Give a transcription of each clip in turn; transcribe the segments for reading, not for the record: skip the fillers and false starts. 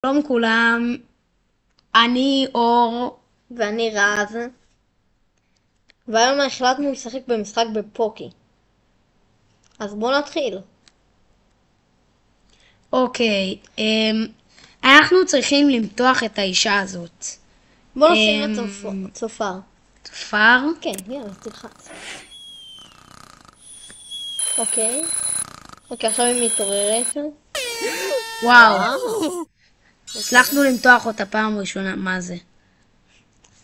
שלום כולם, אני אור. ואני רז, והיום החלטנו לשחק במשחק בפוקי. אז בואו נתחיל. אוקיי, אנחנו צריכים למתוח את האישה הזאת. בואו נשים לה צופר. צופר? כן, יאללה, תלחץ. אוקיי. אוקיי, עכשיו היא מתעוררת. וואו, הצלחנו למתוח אותה פעם ראשונה, מה זה?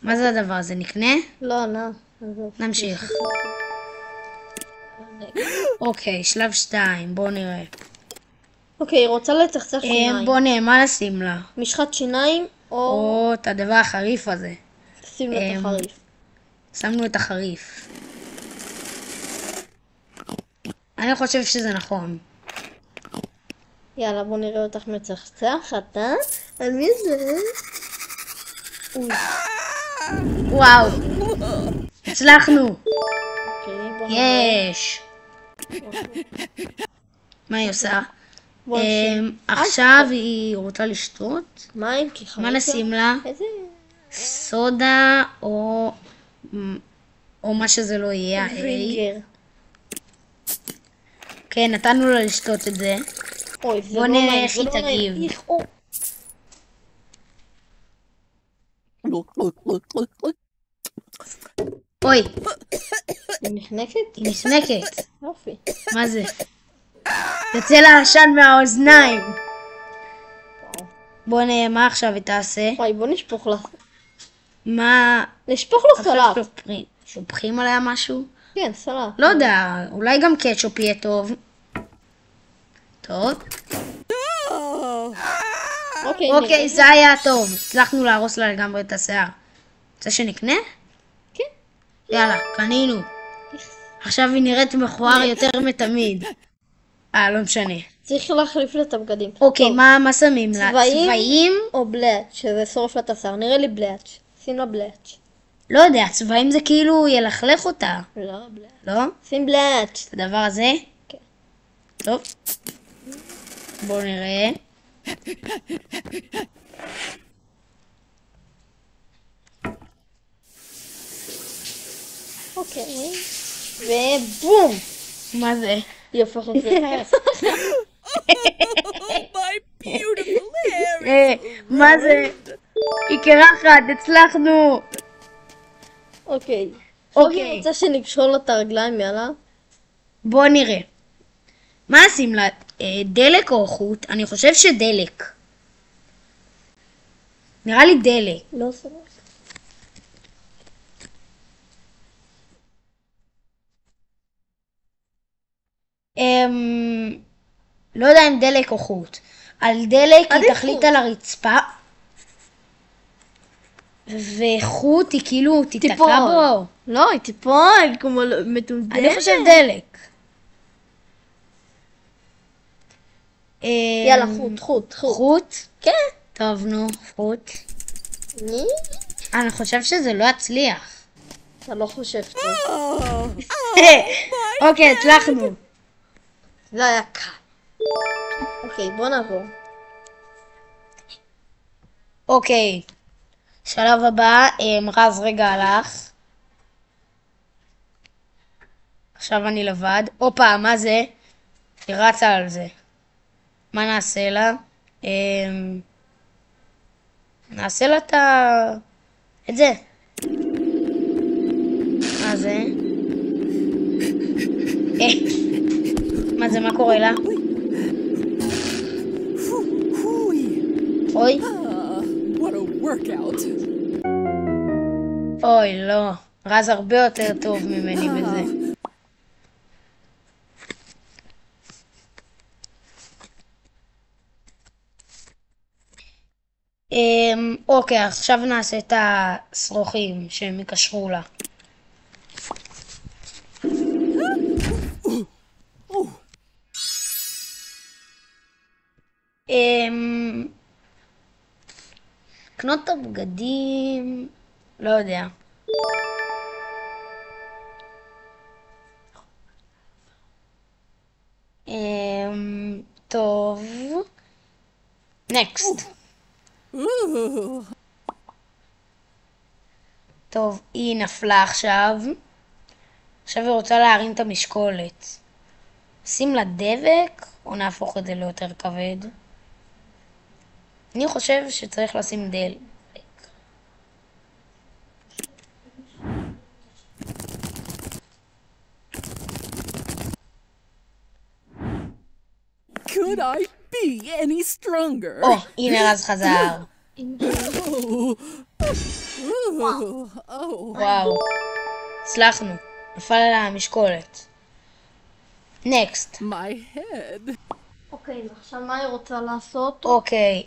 מה זה הדבר הזה, נקנה? לא, לא. עזוב. נמשיך. אוקיי, שלב 2, בואו נראה. אוקיי, היא רוצה לצחצח שיניים. בואו נראה, מה נשים לה? משחת שיניים או או את הדבר החריף הזה. שים לה את החריף. שמנו את החריף. אני חושב שזה נכון. יאללה, בואו נראה אותך מצחצחת, אה? על מי זה? אוי. וואו, הצלחנו. אוקיי, בואו נראה. יש. מה היא עושה? בואו נשים. עכשיו היא רוצה לשתות. מים, כי חריף מה לה. נשים לה? איזה... סודה או מה שזה לא יהיה. וינגר. כן, נתנו לה לשתות את זה. אוי, זה בוא לא נראה נעים, איך זה היא לא נעים. תגיב. איך, או. אוי, היא נחנקת? היא נסנקת. יופי. מה זה? יוצא לה עשן מהאוזניים. בוא נראה מה עכשיו היא תעשה. וואי, בוא נשפוך לה. מה... נשפוך לה עכשיו סלט. שופכים עליה משהו? כן, סלט. לא יודע, אולי גם קטשופ יהיה טוב. טוב. אוקיי, זה היה טוב. הצלחנו להרוס לה לגמרי את השיער. רוצה שנקנה? כן. יאללה, קנינו. עכשיו היא נראית מכוער יותר מתמיד. לא משנה. צריך להחליף לה את הבגדים. אוקיי, טוב, מה שמים לה? צבעים? צבעים? או בלאץ', שזה שורף לה את השיער. נראה לי בלאץ'. שים לה בלאץ'. לא יודע, צבעים זה כאילו ילכלך אותה. לא, בלאץ'. לא? שים בלאץ'. את הדבר הזה? כן. טוב. בואו נראה. אוקיי. ובום! מה זה? היא הופכת את My beautiful hair. מה זה? היא קרחת, הצלחנו. אוקיי. אוקיי. אני רוצה שנקשור לה את הרגליים, יאללה. בואו נראה. מה נשים לה? דלק או חוט? אני חושב שדלק. נראה לי דלק. לא סבבה. לא יודע אם דלק או חוט. על דלק היא עדיף תחליט חוט. על הרצפה. וחוט היא כאילו תיתקע תיפול. בו. לא, היא תיפול כמו מטומטמת. אני חושב דלק. יאללה, חוט. חוט? כן. טוב, נו, חוט. אני? אני חושב שזה לא יצליח. אתה לא חושב טוב. אוקיי, הצלחנו. זה היה קל. אוקיי, בוא נעבור. אוקיי. שלב הבא, רז רגע הלך. עכשיו אני לבד. הופה, מה זה? היא רצה על זה. מה נעשה לה? נעשה לה את זה. מה זה? מה זה? מה קורה לה? אוי. What a workout. אוי, לא. רז הרבה יותר טוב ממני בזה. אוקיי, עכשיו נעשה את השרוכים שהם יקשרו לה. לקנות את הבגדים, לא יודע. טוב. נקסט. Ooh. טוב, היא נפלה עכשיו. עכשיו היא רוצה להרים את המשקולת. שים לה דבק, או נהפוך את זה ליותר כבד? אני חושב שצריך לשים דבק. Could I be any stronger? או, הנה רז חזר. Oh. Ooh. Oh. וואו. הצלחנו. נפל על המשקולת. נקסט. My head. אוקיי, עכשיו מה היא רוצה לעשות? אוקיי.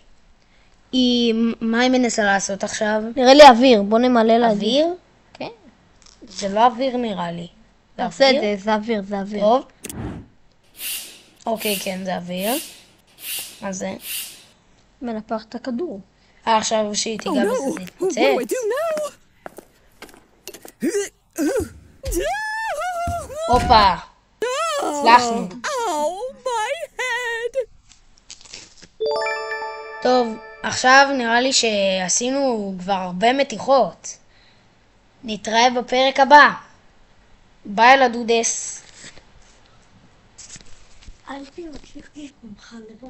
מה היא מנסה לעשות עכשיו? נראה לי אוויר, בוא נמלא לה את זה. אוויר? כן. זה לא אוויר נראה לי. זה תעשה את אוויר? זה, זה אוויר, זה אוויר. טוב. אוקיי, כן, זה אוויר. מה זה? מנפח את הכדור. עכשיו שהיא Oh תיגע no. בזה זה What do I יתפוצץ. do now? הופה. הצלחנו. Ow, my head. טוב, עכשיו נראה לי שעשינו כבר הרבה מתיחות. נתראה בפרק הבא. ביי לדודס. אל תהיה מצליח ממך לבוא